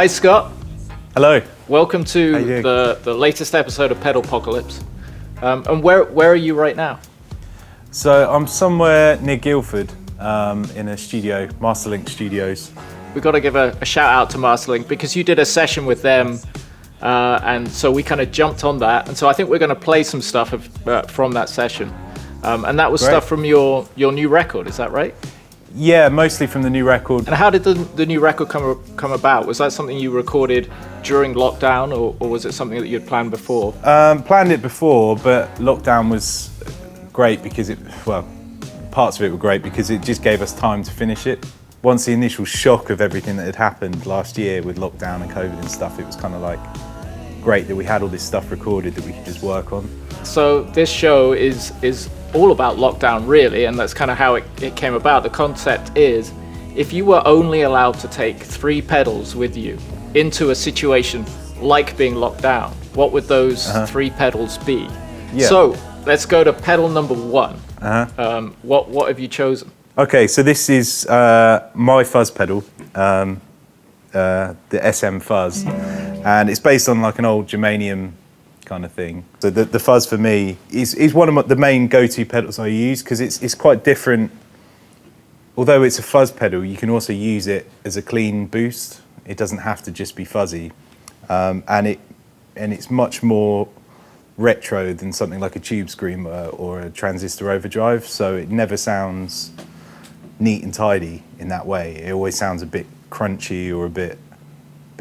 Hi, Scott. Hello. Welcome to the latest episode of Pedalpocalypse. And where are you right now? So I'm somewhere near Guildford in a studio, Masterlink Studios. We've got to give a shout out to Masterlink because you did a session with them, and so we kind of jumped on that. And so I think we're going to play some stuff from that session. And that was stuff from your new record, is that right? Yeah, mostly from the new record. And how did the new record come about? Was that something you recorded during lockdown, or was it something that you'd planned before? Planned it before, but lockdown was great because parts of it were great because it just gave us time to finish it. Once the initial shock of everything that had happened last year with lockdown and COVID and stuff, it was kind of like great that we had all this stuff recorded that we could just work on. So this show is all about lockdown, really, and that's kind of how it came about. The concept is, if you were only allowed to take 3 pedals with you into a situation like being locked down, what would those 3 pedals be? Yeah. So let's go to pedal number 1. What have you chosen? Okay, so this is my fuzz pedal, the SM fuzz, and it's based on like an old germanium kind of thing. So the fuzz for me is one of the main go-to pedals I use because it's quite different. Although it's a fuzz pedal, you can also use it as a clean boost. It doesn't have to just be fuzzy, and it's much more retro than something like a tube screamer or a transistor overdrive. So it never sounds neat and tidy in that way. It always sounds a bit crunchy or a bit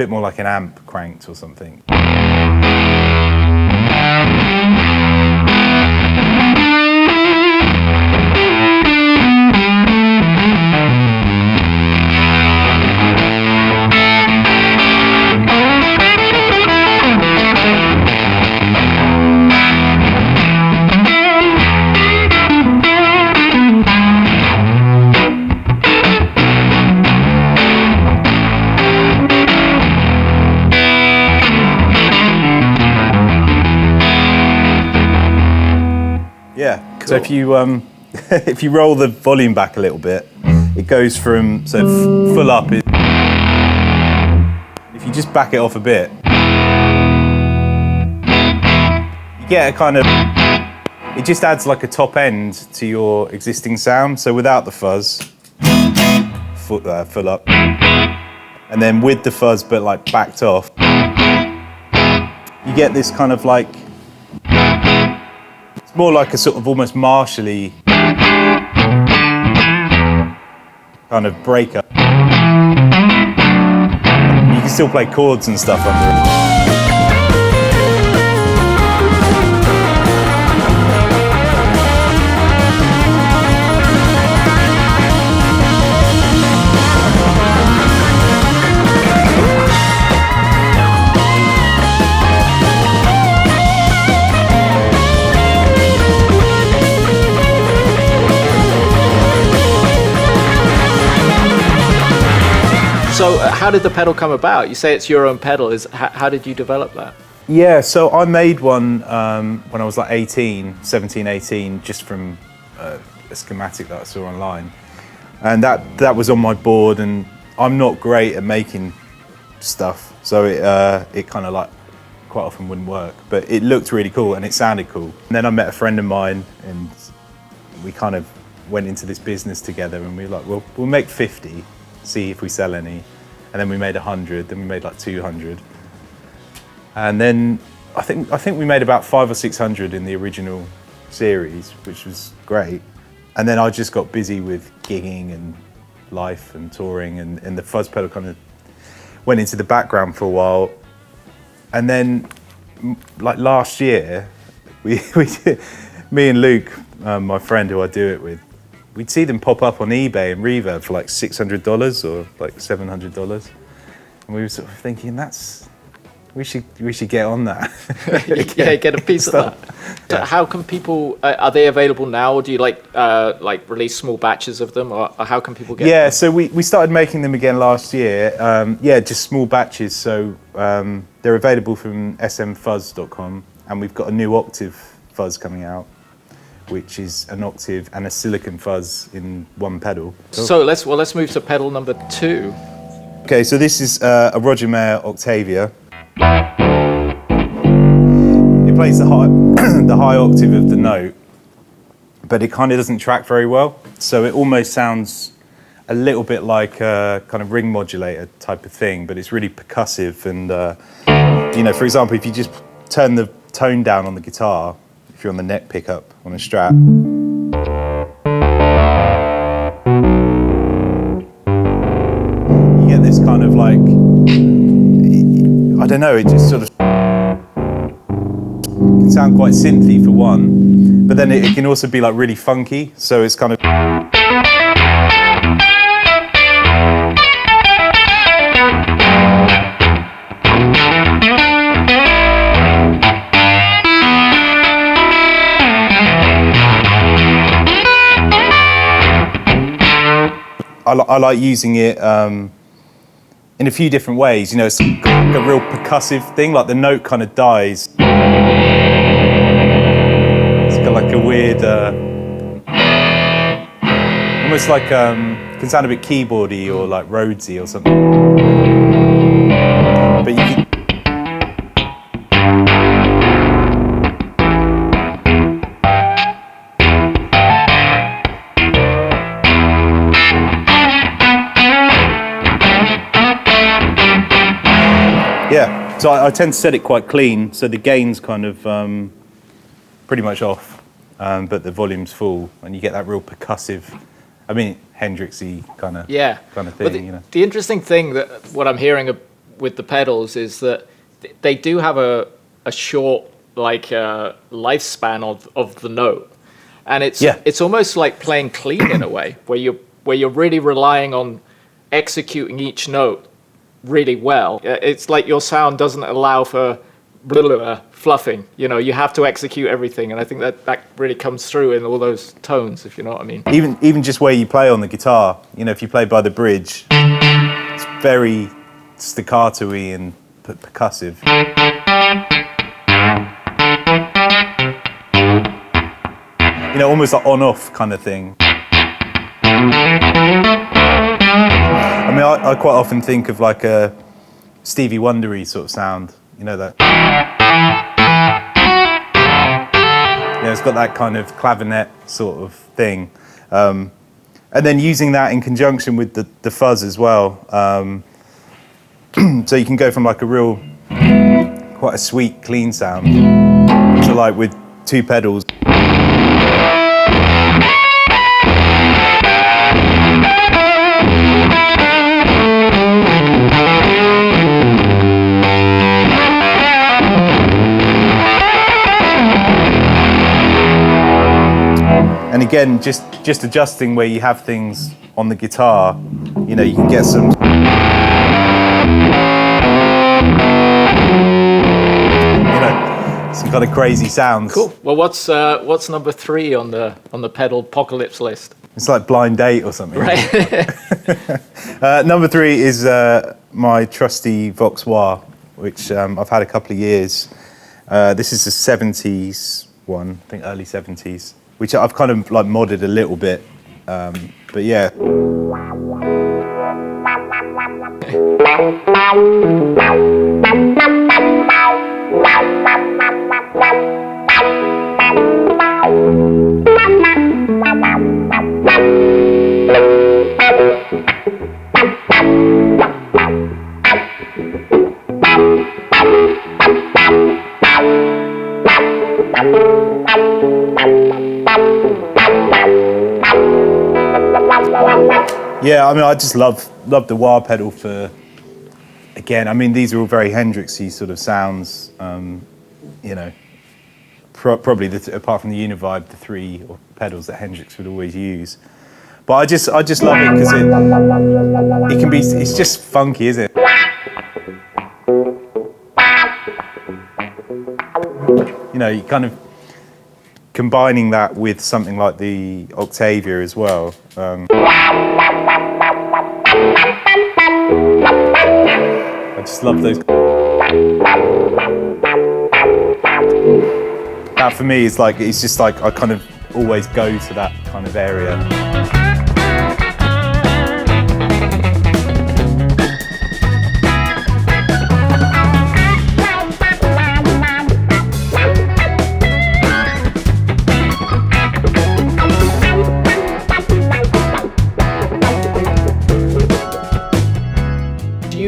more like an amp cranked or something. Yeah. Cool. So if you roll the volume back a little bit, it goes from full up. If you just back it off a bit, you get a kind of. It just adds like a top end to your existing sound. So without the fuzz, full up, and then with the fuzz but like backed off, you get this kind of like. It's more like a sort of almost martially kind of breakup. You can still play chords and stuff under it. So how did the pedal come about? You say it's your own pedal. How did you develop that? Yeah, so I made one when I was like 17, 18, just from a schematic that I saw online. And that was on my board, and I'm not great at making stuff, so it kind of like quite often wouldn't work. But it looked really cool and it sounded cool. And then I met a friend of mine and we kind of went into this business together, and we were like, well, we'll make 50. See if we sell any, and then we made 100, then we made like 200, and then I think we made about 500 or 600 in the original series, which was great. And then I just got busy with gigging and life and touring, and the fuzz pedal kind of went into the background for a while. And then like last year, we me and Luke, my friend who I do it with, we'd see them pop up on eBay and Reverb for like $600 or like $700, and we were sort of thinking we should get on that. Yeah, get a piece of that. So yeah. How can people? Are they available now, or do you like release small batches of them, or how can people get? Yeah, them? so we started making them again last year. Just small batches. So they're available from smfuzz.com, and we've got a new octave fuzz coming out, which is an octave and a silicon fuzz in one pedal. So let's move to pedal number 2. Okay, so this is a Roger Mayer Octavia. It plays the high, the high octave of the note, but it kind of doesn't track very well. So it almost sounds a little bit like a kind of ring modulator type of thing, but it's really percussive. And, you know, for example, if you just turn the tone down on the guitar, if you're on the neck pickup on a Strat, you get this kind of like, I don't know, it just sort of can sound quite synthy for one, but then it can also be like really funky, so it's kind of, I like using it in a few different ways. You know, it's like a real percussive thing, like the note kind of dies. It's got like a weird, almost like, can sound a bit keyboardy or like Rhodesy or something. But you can, yeah, so I tend to set it quite clean, so the gain's kind of pretty much off, but the volume's full, and you get that real percussive, I mean, Hendrixy kind of thing, you know. The interesting thing that what I'm hearing with the pedals is that they do have a short lifespan of the note, and it's almost like playing clean in a way, where you're really relying on executing each note really well. It's like your sound doesn't allow for fluffing. You know, you have to execute everything, and I think that really comes through in all those tones, if you know what I mean. Even just where you play on the guitar, you know, if you play by the bridge, it's very staccato-y and percussive. You know, almost like on-off kind of thing. I mean, I quite often think of like a Stevie Wonder-y sort of sound, you know, that. Yeah, it's got that kind of clavinet sort of thing. And then using that in conjunction with the fuzz as well. So you can go from like a real, quite a sweet, clean sound to like with two pedals. And again, just adjusting where you have things on the guitar, you know, you can get some, you know, some kind of crazy sounds. Cool. Well, what's number 3 on the Pedalpocalypse list? It's like Blind Date or something. Right. Number 3 is my trusty Vox Wah, which I've had a couple of years. This is a 70s one, I think early 70s. Which I've kind of like modded a little bit, but yeah. Yeah, I mean, I just love the wah pedal for, again, I mean, these are all very Hendrixy sort of sounds, you know, probably apart from the Univibe, the 3 pedals that Hendrix would always use. But I just love it because it can be, it's just funky, isn't it? You know, you kind of combining that with something like the Octavia as well. I just love those. That for me is like, it's just like, I kind of always go to that kind of area.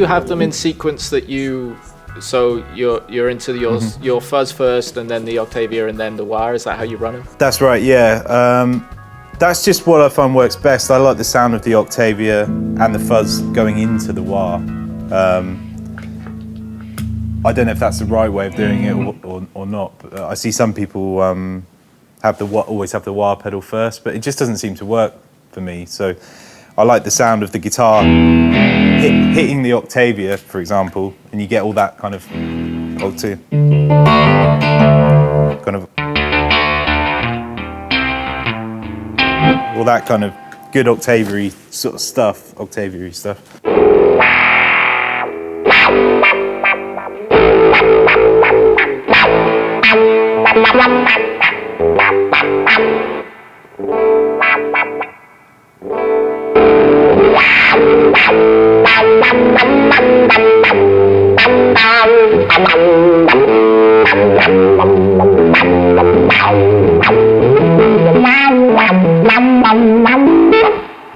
you have them in sequence that you? So you're into your fuzz first, and then the Octavia, and then the wah. Is that how you run them? That's right. Yeah. That's just what I find works best. I like the sound of the Octavia and the fuzz going into the wah. I don't know if that's the right way of doing it or not. But I see some people always have the wah pedal first, but it just doesn't seem to work for me. So I like the sound of the guitar hitting the Octavia, for example, and you get all that kind of all that kind of good Octavia-y sort of stuff, Octavia-y stuff.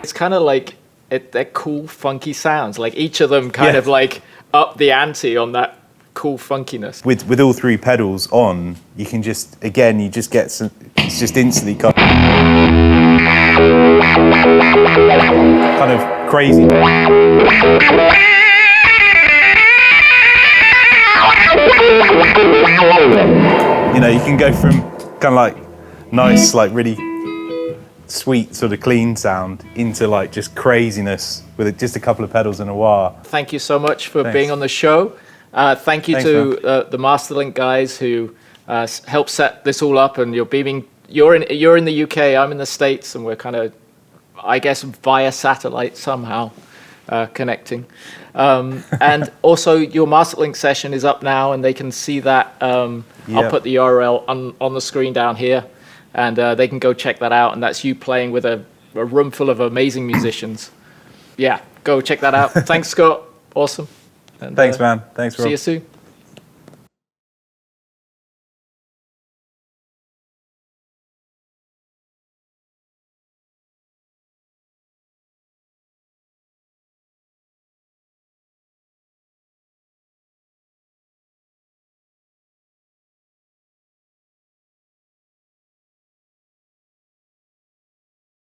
It's kind of like they're cool, funky sounds. Like each of them kind of like up the ante on that cool funkiness. With all three pedals on, you can just get some. It's just instantly kind of crazy. You know, you can go from kind of like nice, like really sweet sort of clean sound into like just craziness with just a couple of pedals and a wah. Thank you so much for being on the show. Thank you to the Masterlink guys who helped set this all up, and you're in the UK, I'm in the States, and we're kind of, I guess, via satellite somehow connecting. And also your Masterlink session is up now, and they can see that. I'll put the URL on the screen down here, and they can go check that out. And that's you playing with a room full of amazing musicians. Yeah, go check that out. Thanks, Scott. Awesome. And, thanks, man. Thanks, Rob. See you soon.